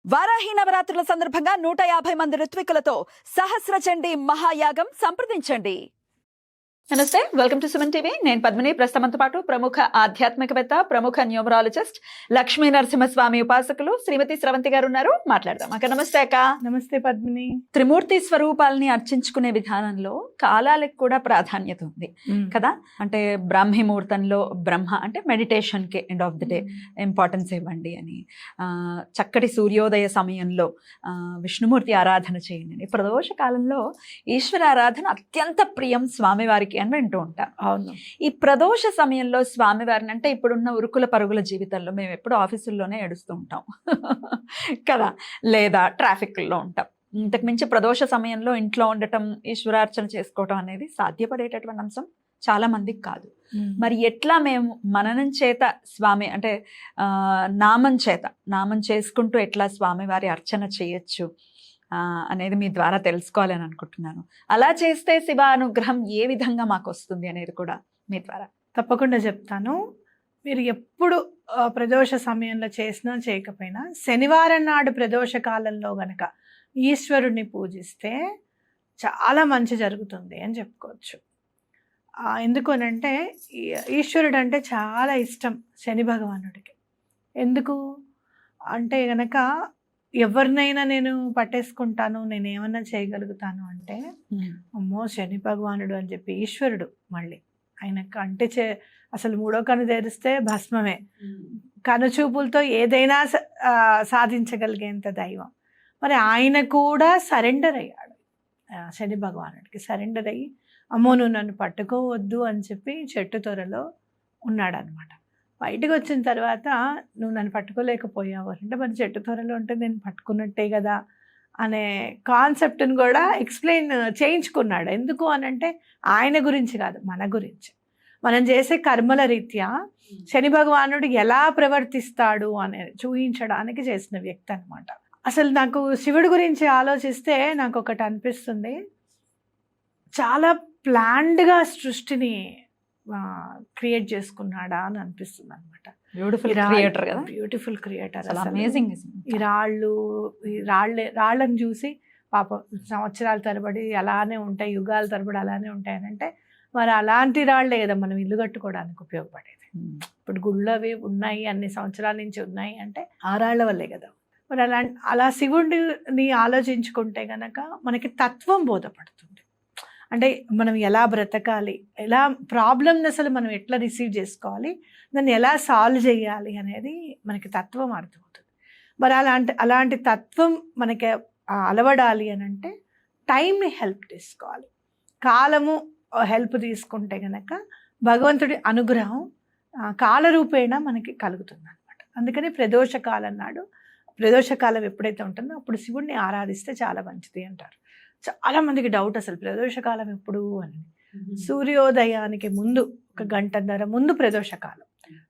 వారాహి నవరాత్రుల సందర్భంగా 150 మంది ఋత్వికులతో సహస్ర చండీ మహాయాగం సంప్రదించండి. నమస్తే, వెల్కమ్ టు సుమన్ టీవీ. నేను పద్మిని. ప్రస్తుతంతో పాటు ప్రముఖ ఆధ్యాత్మికవేత్త, ప్రముఖ న్యూమరాలజిస్ట్, లక్ష్మీ నరసింహస్వామి ఉపాసకులు శ్రీమతి స్రవంతి గారు ఉన్నారు. మాట్లాడదాం. అక్క నమస్తే. అక్క నమస్తే పద్మిని. త్రిమూర్తి స్వరూపాలని అర్చించుకునే విధానంలో కాలాలకు కూడా ప్రాధాన్యత ఉంది కదా. అంటే బ్రాహ్మీ ముహూర్తంలో బ్రహ్మ అంటే మెడిటేషన్ కి end of the day importance ఇవ్వండి అని, చక్కటి సూర్యోదయ సమయంలో విష్ణుమూర్తి ఆరాధన చేయండి అని, ప్రదోష కాలంలో ఈశ్వర ఆరాధన అత్యంత ప్రియం స్వామివారికి అని వింటూ ఉంటాం. అవును. ఈ ప్రదోష సమయంలో స్వామివారిని, అంటే ఇప్పుడున్న ఉరుకుల పరుగుల జీవితంలో మేము ఎప్పుడు ఆఫీసుల్లోనే ఏడుస్తూ ఉంటాం కదా, లేదా ట్రాఫిక్లో ఉంటాం. ఇంతకు మించి ప్రదోష సమయంలో ఇంట్లో ఉండటం, ఈశ్వరార్చన చేసుకోవటం అనేది సాధ్యపడేటటువంటి అంశం చాలా మందికి కాదు. మరి ఎట్లా మేము మననం చేత స్వామి అంటే నామం చేసుకుంటూ ఎట్లా స్వామివారి అర్చన చేయొచ్చు అనేది మీ ద్వారా తెలుసుకోవాలని అనుకుంటున్నాను. అలా చేస్తే శివ అనుగ్రహం ఏ విధంగా మాకు వస్తుంది అనేది కూడా మీ ద్వారా తప్పకుండా చెప్తాను. మీరు ఎప్పుడు ప్రదోష సమయంలో చేసినా చేయకపోయినా శనివారం నాడు ప్రదోష కాలంలో గనక ఈశ్వరుణ్ణి పూజిస్తే చాలా మంచి జరుగుతుంది అని చెప్పుకోవచ్చు. ఎందుకు అనంటే ఈశ్వరుడు అంటే చాలా ఇష్టం శని భగవానుడికి. ఎందుకు అంటే గనక ఎవరినైనా నేను పట్టేసుకుంటాను, నేను ఏమన్నా చేయగలుగుతాను అంటే అమ్మో శని భగవానుడు అని చెప్పి ఈశ్వరుడు మళ్ళీ ఆయనకు అంటే అసలు మూడో కన్ను తెరిస్తే భస్మమే. కనుచూపులతో ఏదైనా సాధించగలిగేంత దైవం. మరి ఆయన కూడా సరెండర్ అయ్యాడు శని భగవానుడికి. సరెండర్ అయ్యి అమ్మో నువ్వు నన్ను పట్టుకోవద్దు అని చెప్పి చెట్టు త్వరలో ఉన్నాడు అనమాట. బయటకు వచ్చిన తర్వాత నువ్వు నన్ను పట్టుకోలేకపోయావు అంటే మరి చెట్టు త్వరలో ఉంటే నేను పట్టుకున్నట్టే కదా అనే కాన్సెప్ట్ని కూడా ఎక్స్ప్లెయిన్ చేయించుకున్నాడు. ఎందుకు అనంటే ఆయన గురించి కాదు, మన గురించి. మనం చేసే కర్మల రీత్యా శని భగవానుడు ఎలా ప్రవర్తిస్తాడు అనేది చూపించడానికి చేసిన వ్యక్తి అనమాట. అసలు నాకు శివుడి గురించి ఆలోచిస్తే నాకు ఒకటి అనిపిస్తుంది, చాలా ప్లాన్డ్గా సృష్టిని క్రియేట్ చేసుకున్నాడా అని అనిపిస్తుంది అనమాట. Beautiful creator. అమేజింగ్. ఈ రాళ్ళని చూసి పాపం సంవత్సరాల తరబడి అలానే ఉంటాయి, యుగాల తరబడి అలానే ఉంటాయనంటే మరి అలాంటి రాళ్లే కదా మనం ఇల్లు కట్టుకోవడానికి ఉపయోగపడేది. ఇప్పుడు గుళ్ళు అవి ఉన్నాయి, అన్ని సంవత్సరాల నుంచి ఉన్నాయి అంటే ఆ రాళ్ల వల్లే కదా. మరి అలా శివుడిని ఆలోచించుకుంటే గనక మనకి తత్వం బోధపడుతుంది. అంటే మనం ఎలా బ్రతకాలి, ఎలా ప్రాబ్లమ్ని అసలు మనం ఎట్లా రిసీవ్ చేసుకోవాలి, దాన్ని ఎలా సాల్వ్ చేయాలి అనేది మనకి తత్వం అర్థమవుతుంది. మరి అలాంటి తత్వం మనకి అలవడాలి అని అంటే టైంని హెల్ప్ తీసుకోవాలి. కాలము హెల్ప్ తీసుకుంటే కనుక భగవంతుడి అనుగ్రహం కాలరూపేణ మనకి కలుగుతుంది అనమాట. అందుకని ప్రదోషకాలం నాడు, ప్రదోషకాలం ఎప్పుడైతే ఉంటుందో అప్పుడు శివుడిని ఆరాధిస్తే చాలా మంచిది అంటారు. చాలా మందికి డౌట్ అసలు ప్రదోషకాలం ఎప్పుడు అని. సూర్యోదయానికి ముందు 1 గంటన్నర ముందు ప్రదోషకాలం,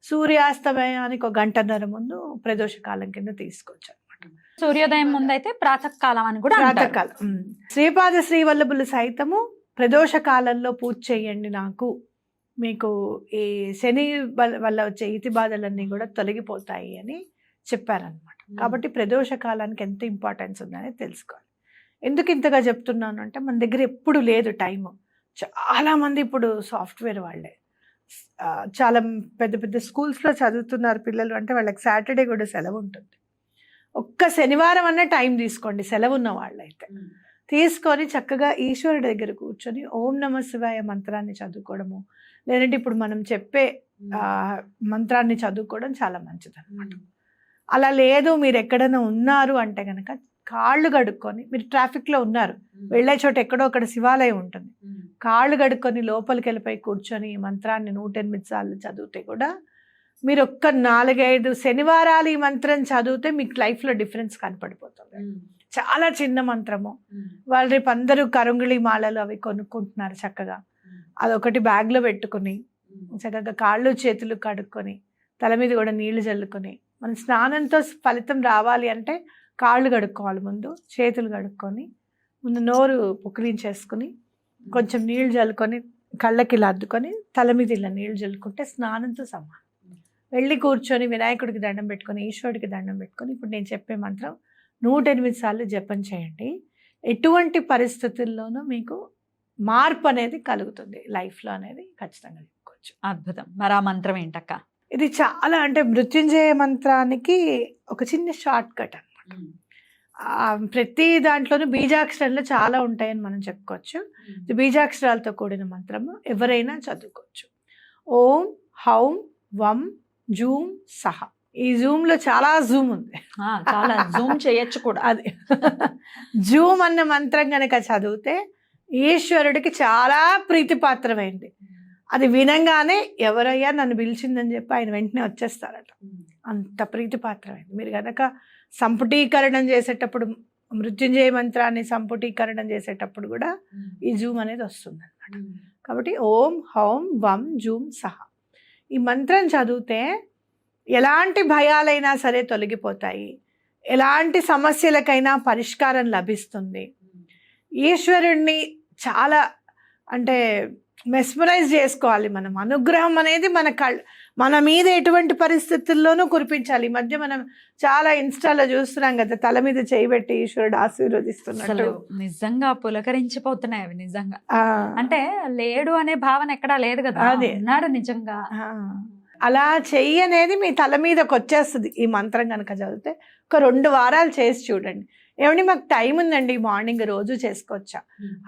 సూర్యాస్తమయానికి 1 గంటన్నర ముందు ప్రదోషకాలం కింద తీసుకోవచ్చు అనమాట. సూర్యోదయం ముందు అయితే ప్రాతకాలం అని కూడా ప్రాతకాలం. శ్రీపాద శ్రీవల్లభులు సైతము ప్రదోషకాలంలో పూజ చేయండి, నాకు మీకు ఈ శని వల్ల వచ్చే ఈతి బాధలన్నీ కూడా తొలగిపోతాయి అని చెప్పారనమాట. కాబట్టి ప్రదోషకాలానికి ఎంత ఇంపార్టెన్స్ ఉందని తెలుసుకోవాలి. ఎందుకు ఇంతగా చెప్తున్నాను అంటే మన దగ్గర ఎప్పుడు లేదు టైము. చాలామంది ఇప్పుడు సాఫ్ట్వేర్ వాళ్ళే, చాలా పెద్ద పెద్ద స్కూల్స్లో చదువుతున్నారు పిల్లలు అంటే వాళ్ళకి సాటర్డే కూడా సెలవు ఉంటుంది. ఒక్క శనివారం అన్న టైం తీసుకోండి, సెలవు ఉన్న వాళ్ళైతే తీసుకొని చక్కగా ఈశ్వరుడి దగ్గర కూర్చొని ఓం నమః శివాయ మంత్రాన్ని చదువుకోవడము, లేదంటే ఇప్పుడు మనం చెప్పే మంత్రాన్ని చదువుకోవడం చాలా మంచిది అనమాట. అలా లేదు మీరు ఎక్కడైనా ఉన్నారు అంటే కనుక కాళ్ళు కడుక్కొని, మీరు ట్రాఫిక్లో ఉన్నారు, వెళ్ళే చోట ఎక్కడో అక్కడ శివాలయం ఉంటుంది, కాళ్ళు కడుక్కొని లోపలికి వెళ్ళిపోయి కూర్చొని ఈ మంత్రాన్ని 108 సార్లు చదివితే కూడా మీరు ఒక్క 4-5 శనివారాలు ఈ మంత్రం చదివితే మీకు లైఫ్లో డిఫరెన్స్ కనపడిపోతుంది. చాలా చిన్న మంత్రము. వాళ్ళు రేపు అందరూ కరుంగిళి మాలలు అవి కొనుక్కుంటున్నారు చక్కగా. అదొకటి బ్యాగ్లో పెట్టుకుని చక్కగా కాళ్ళు చేతులు కడుక్కొని తల మీద కూడా నీళ్లు చల్లుకొని, మన స్నానంతో ఫలితం రావాలి అంటే కాళ్ళు కడుక్కోవాలి, ముందు చేతులు కడుక్కొని, ముందు నోరు పుక్కిలించేసుకుని కొంచెం నీళ్ళు చల్లుకొని కళ్ళకి ఇలా అద్దుకొని తల మీద ఇలా నీళ్ళు చల్లుకుంటే స్నానంతో సమానం. వెళ్ళి కూర్చొని వినాయకుడికి దండం పెట్టుకొని, ఈశ్వరుడికి దండం పెట్టుకొని, ఇప్పుడు నేను చెప్పే మంత్రం 108 సార్లు జపం చేయండి. ఎటువంటి పరిస్థితుల్లోనూ మీకు మార్పు అనేది కలుగుతుంది లైఫ్లో అనేది ఖచ్చితంగా చెప్పుకోవచ్చు. అద్భుతం. మరి ఆ మంత్రం ఏంటక్క? ఇది చాలా అంటే మృత్యుంజయ మంత్రానికి ఒక చిన్న షార్ట్ కట్ అనమాట. ప్రతి దాంట్లోనూ బీజాక్షరాలు చాలా ఉంటాయని మనం చెప్పుకోవచ్చు. ఇది బీజాక్షరాలతో కూడిన మంత్రము, ఎవరైనా చదువుకోవచ్చు. ఓం హౌం వం జూమ్ సహ. ఈ జూమ్ లో చాలా జూమ్ ఉంది, చాలా జూమ్ చేయొచ్చు కూడా. అది జూమ్ అన్న మంత్రం కనుక చదివితే ఈశ్వరుడికి చాలా ప్రీతిపాత్రమైంది. అది వినంగానే ఎవరయ్యా నన్ను పిలిచిందని చెప్పి ఆయన వెంటనే వచ్చేస్తారట. అంత ప్రీతిపాత్రమైంది. మీరు కనుక సంపుటీకరణం చేసేటప్పుడు, మృత్యుంజయ మంత్రాన్ని సంపుటీకరణం చేసేటప్పుడు కూడా ఈ జూమ్ అనేది వస్తుంది అనమాట. కాబట్టి ఓం హౌం వం జూమ్ సహ ఈ మంత్రం చదివితే ఎలాంటి భయాలైనా సరే తొలగిపోతాయి, ఎలాంటి సమస్యలకైనా పరిష్కారం లభిస్తుంది. ఈశ్వరుణ్ణి చాలా అంటే మెస్మరైజ్ చేసుకోవాలి మనం. అనుగ్రహం అనేది మన మీద ఎటువంటి పరిస్థితుల్లోనూ కురిపించాలి. ఈ మధ్య మనం చాలా ఇన్స్టాలో చూస్తున్నాం కదా, తల మీద చేయబెట్టి ఈశ్వరుడు ఆశీర్వదిస్తున్నట్టు. నిజంగా పులకరించిపోతున్నాయి అవి నిజంగా. అంటే లేడు అనే భావన ఎక్కడా లేదు కదా, అదే ఉన్నాడు నిజంగా. అలా చెయ్యి అనేది మీ తల మీదకి వచ్చేస్తుంది ఈ మంత్రం కనుక చదివితే. ఒక 2 వారాలు చేసి చూడండి. ఏమండి మాకు టైం ఉందండి, మార్నింగ్ రోజు చేసుకోవచ్చా?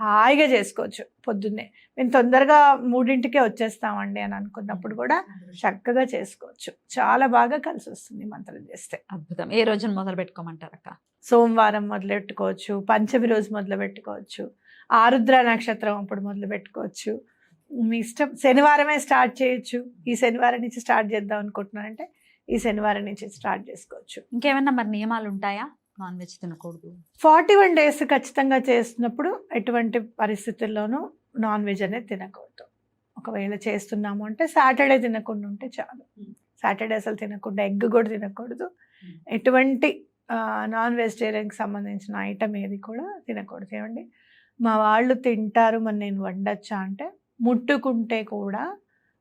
హాయిగా చేసుకోవచ్చు. పొద్దున్నే మేము తొందరగా 3ంటికే వచ్చేస్తామండి అని అనుకున్నప్పుడు కూడా చక్కగా చేసుకోవచ్చు. చాలా బాగా కలిసి వస్తుంది మంత్రం చేస్తే. అద్భుతం. ఏ రోజున మొదలు పెట్టుకోమంటారు అక్క? సోమవారం మొదలు పెట్టుకోవచ్చు, పంచమి రోజు మొదలు పెట్టుకోవచ్చు, ఆరుద్ర నక్షత్రం అప్పుడు మొదలు పెట్టుకోవచ్చు. మీ ఇష్టం. శనివారమే స్టార్ట్ చేయొచ్చు. ఈ శనివారం నుంచి స్టార్ట్ చేద్దాం అనుకుంటున్నానంటే ఈ శనివారం నుంచి స్టార్ట్ చేసుకోవచ్చు. ఇంకేమైనా మరి నియమాలు ఉంటాయా? నాన్ వెజ్ తినకూడదు. 41 days ఖచ్చితంగా చేస్తున్నప్పుడు ఎటువంటి పరిస్థితుల్లోనూ నాన్ వెజ్ అనేది తినకూడదు. ఒకవేళ చేస్తున్నాము అంటే సాటర్డే తినకుండా ఉంటే చాలు. సాటర్డే అసలు తినకుండా, ఎగ్ కూడా తినకూడదు. ఎటువంటి నాన్ వెజిటేరియన్కి సంబంధించిన ఐటమ్ ఏది కూడా తినకూడదు. ఏమండి మా వాళ్ళు తింటారు మరి నేను వండొచ్చా అంటే ముట్టుకుంటే కూడా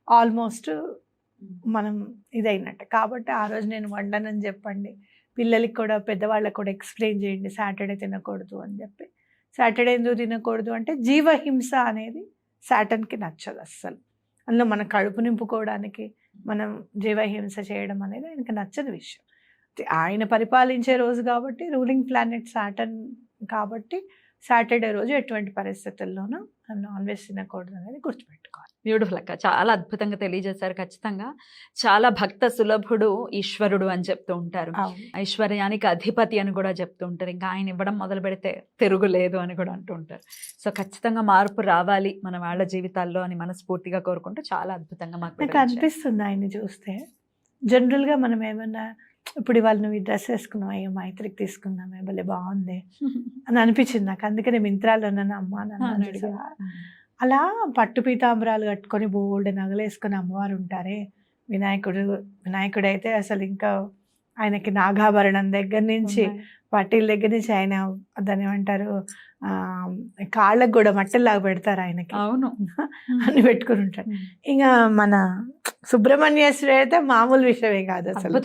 ఆల్మోస్ట్ మనం ఇదైనట్టు. కాబట్టి ఆ రోజు నేను వండనని చెప్పండి. పిల్లలకి కూడా, పెద్దవాళ్ళకి కూడా ఎక్స్ప్లెయిన్ చేయండి సాటర్డే తినకూడదు అని చెప్పి. సాటర్డే ఎందుకు తినకూడదు అంటే జీవహింస అనేది సాటర్న్కి నచ్చదు అస్సలు. అందులో మన కడుపు నింపుకోవడానికి మనం జీవహింస చేయడం అనేది ఆయనకి నచ్చని విషయం. ఆయన పరిపాలించే రోజు కాబట్టి, రూలింగ్ ప్లానెట్ సాటర్న్ కాబట్టి సాటర్డే రోజు ఎటువంటి పరిస్థితుల్లోనూ నాన్ వెజ్ తినకూడదు అనేది గుర్తుపెట్టుకోవాలి. బ్యూటిఫుల్ అక్క, చాలా అద్భుతంగా తెలియజేశారు. ఖచ్చితంగా చాలా భక్త సులభుడు ఈశ్వరుడు అని చెప్తూ ఉంటారు, ఐశ్వర్యానికి అధిపతి అని కూడా చెప్తూ ఉంటారు. ఇంకా ఆయన ఇవ్వడం మొదలు పెడితే తిరుగులేదు అని కూడా అంటూ ఉంటారు. సో ఖచ్చితంగా మార్పు రావాలి మన వాళ్ళ జీవితాల్లో అని మనస్ఫూర్తిగా కోరుకుంటూ చాలా అద్భుతంగా నాకు అనిపిస్తుంది ఆయన్ని చూస్తే. జనరల్గా మనం ఏమన్నా ఇప్పుడు ఇవాళ నువ్వు ఈ డ్రెస్ వేసుకున్నావు, అయ్యో మైత్రికి తీసుకున్నామే భలే బాగుంది అని అనిపించింది నాకు. అందుకనే మింత్రాల్లో నన్ను అమ్మ నన్ను అలా పట్టు పీతాంబరాలు కట్టుకొని బోల్డ్ నగలు వేసుకొని అమ్మవారు ఉంటారే. వినాయకుడు అయితే అసలు ఇంకా ఆయనకి నాగాభరణం దగ్గర నుంచి, పట్టీల దగ్గర నుంచి, ఆయన దాన్ని ఏమంటారు కాళ్ళకు కూడా మట్టెల్లాగా పెడతారు ఆయనకి. అవును, అని పెట్టుకుని ఉంటాడు. ఇంకా మన సుబ్రహ్మణ్యేశ్వరుడు అయితే మామూలు విషయమే కాదు అసలు.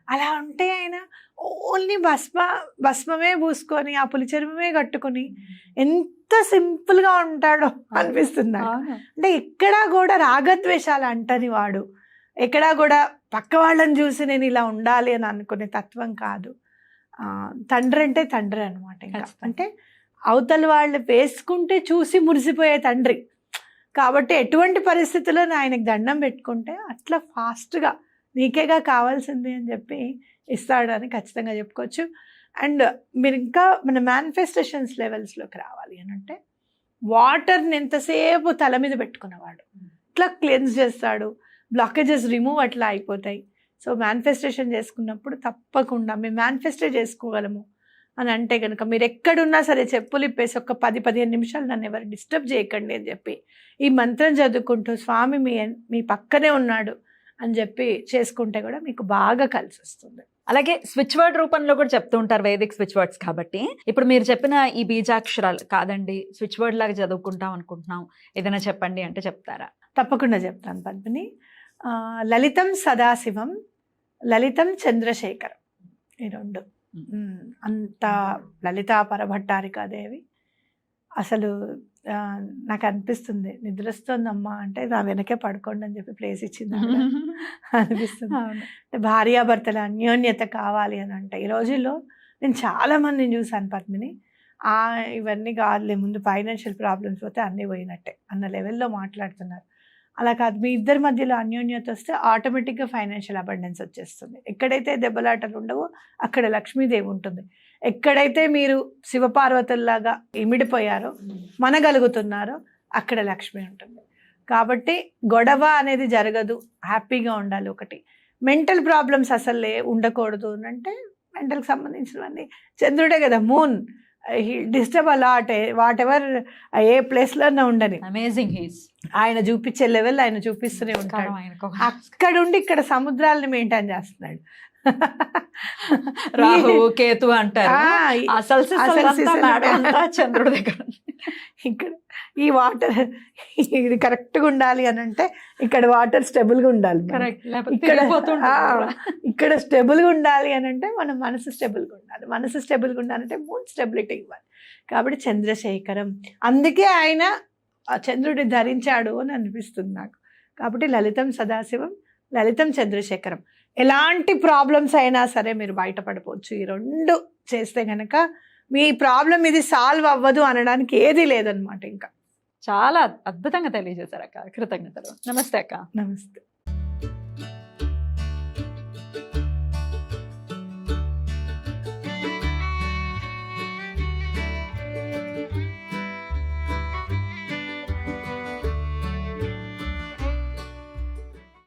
అలా ఉంటే ఆయన ఓన్లీ భస్మమే పూసుకొని ఆ పులిచర్మమే కట్టుకుని ఎంత సింపుల్గా ఉంటాడో అనిపిస్తుంది. అంటే ఎక్కడా కూడా రాగద్వేషాలు అంటని వాడు, ఎక్కడా కూడా పక్క వాళ్ళని చూసి నేను ఇలా ఉండాలి అని అనుకునే తత్వం కాదు. తండ్రి అంటే తండ్రి అనమాట. ఇంకా అంటే అవతల వాళ్ళు వేసుకుంటే చూసి మురిసిపోయే తండ్రి కాబట్టి ఎటువంటి పరిస్థితుల్లో ఆయనకు దండం పెట్టుకుంటే అట్లా ఫాస్ట్గా నీకేగా కావాల్సింది అని చెప్పి ఇస్తాడని ఖచ్చితంగా చెప్పుకోవచ్చు. అండ్ మీరు ఇంకా మన మేనిఫెస్టేషన్స్ లెవెల్స్లోకి రావాలి అని అంటే వాటర్ని ఎంతసేపు తల మీద పెట్టుకున్నవాడు ఇట్లా క్లెన్స్ చేస్తాడు, బ్లాకేజెస్ రిమూవ్ అట్లా అయిపోతాయి. సో మేనిఫెస్టేషన్ చేసుకున్నప్పుడు తప్పకుండా మేము మేనిఫెస్టే చేసుకోగలము అని అంటే కనుక మీరు ఎక్కడున్నా సరే చెప్పులు ఇప్పేసి ఒక 10-15 నిమిషాలు నన్ను ఎవరు డిస్టర్బ్ చేయకండి అని చెప్పి ఈ మంత్రం చదువుకుంటూ స్వామి మీ పక్కనే ఉన్నాడు అని చెప్పి చేసుకుంటే కూడా మీకు బాగా కలిసి వస్తుంది. అలాగే స్విచ్ వర్డ్ రూపంలో కూడా చెప్తూ ఉంటారు, వేదిక్ స్విచ్ వర్డ్స్ కాబట్టి. ఇప్పుడు మీరు చెప్పిన ఈ బీజాక్షరాలు కాదండి, స్విచ్ వర్డ్ లాగా చదువుకుంటాం అనుకుంటున్నాం, ఏదైనా చెప్పండి అంటే చెప్తారా? తప్పకుండా చెప్తాను పద్మిని. లలితం సదాశివం, లలితం చంద్రశేఖరం, ఈ 2 అంత లలితా పరభట్టారికాదేవి అసలు నాకు అనిపిస్తుంది నిద్రస్తుందమ్మా అంటే నా వెనకే పడుకోండి అని చెప్పి ప్లేస్ ఇచ్చింది ఆవిడ. అనిపిస్తుంది అంటే భార్యాభర్తల అన్యోన్యత కావాలి అని అంటే ఈ రోజుల్లో నేను చాలా మందిని చూశాను పద్మిని. ఇవన్నీ కాదులే, ముందు ఫైనాన్షియల్ ప్రాబ్లమ్స్ పోతే అన్నీ పోయినట్టే అన్న లెవెల్లో మాట్లాడుతున్నారు. అలా కాదు, మీ ఇద్దరి మధ్యలో అన్యోన్యత వస్తే ఆటోమేటిక్గా ఫైనాన్షియల్ అబండెన్స్ వచ్చేస్తుంది. ఎక్కడైతే దెబ్బలాటలు ఉండవో అక్కడ లక్ష్మీదేవి ఉంటుంది. ఎక్కడైతే మీరు శివపార్వతుల్లాగా ఇమిడిపోయారో మనగలుగుతున్నారో అక్కడ లక్ష్మి ఉంటుంది. కాబట్టి గొడవ అనేది జరగదు, హ్యాపీగా ఉండాలి. ఒకటి మెంటల్ ప్రాబ్లమ్స్ అసలు ఉండకూడదు అంటే మెంటల్కి సంబంధించినవన్నీ చంద్రుడే కదా, moon disturb a lot whatever ఏ ప్లేస్లో ఉండని అమేజింగ్ ఆయన చూపించే లెవెల్ ఆయన చూపిస్తూనే ఉంటాడు. అక్కడ ఉండి ఇక్కడ సముద్రాలని మెయింటైన్ చేస్తున్నాడు. రాహు కేతు అంటారు, చంద్రుడి దగ్గర. ఇక్కడ ఈ వాటర్ ఇది కరెక్ట్గా ఉండాలి అని అంటే ఇక్కడ వాటర్ స్టెబుల్గా ఉండాలి. ఇక్కడ స్టెబుల్గా ఉండాలి అని అంటే మన మనసు స్టెబుల్గా ఉండాలి. మనసు స్టెబుల్గా ఉండాలంటే మూన్ స్టెబిలిటీ ఇవ్వాలి. కాబట్టి చంద్రశేఖరం, అందుకే ఆయన చంద్రుడిని ధరించాడు అని అనిపిస్తుంది నాకు. కాబట్టి లలితం సదాశివం, లలితం చంద్రశేఖరం. ఎలాంటి ప్రాబ్లమ్స్ అయినా సరే మీరు బయటపడిపోవచ్చు. ఈ రెండు చేస్తే కనుక మీ ప్రాబ్లం ఇది సాల్వ్ అవ్వదు అనడానికి ఏది లేదనమాట. ఇంకా చాలా అద్భుతంగా తెలియజేశారు అక్క. కృతజ్ఞతలు. నమస్తే అక్క. నమస్తే.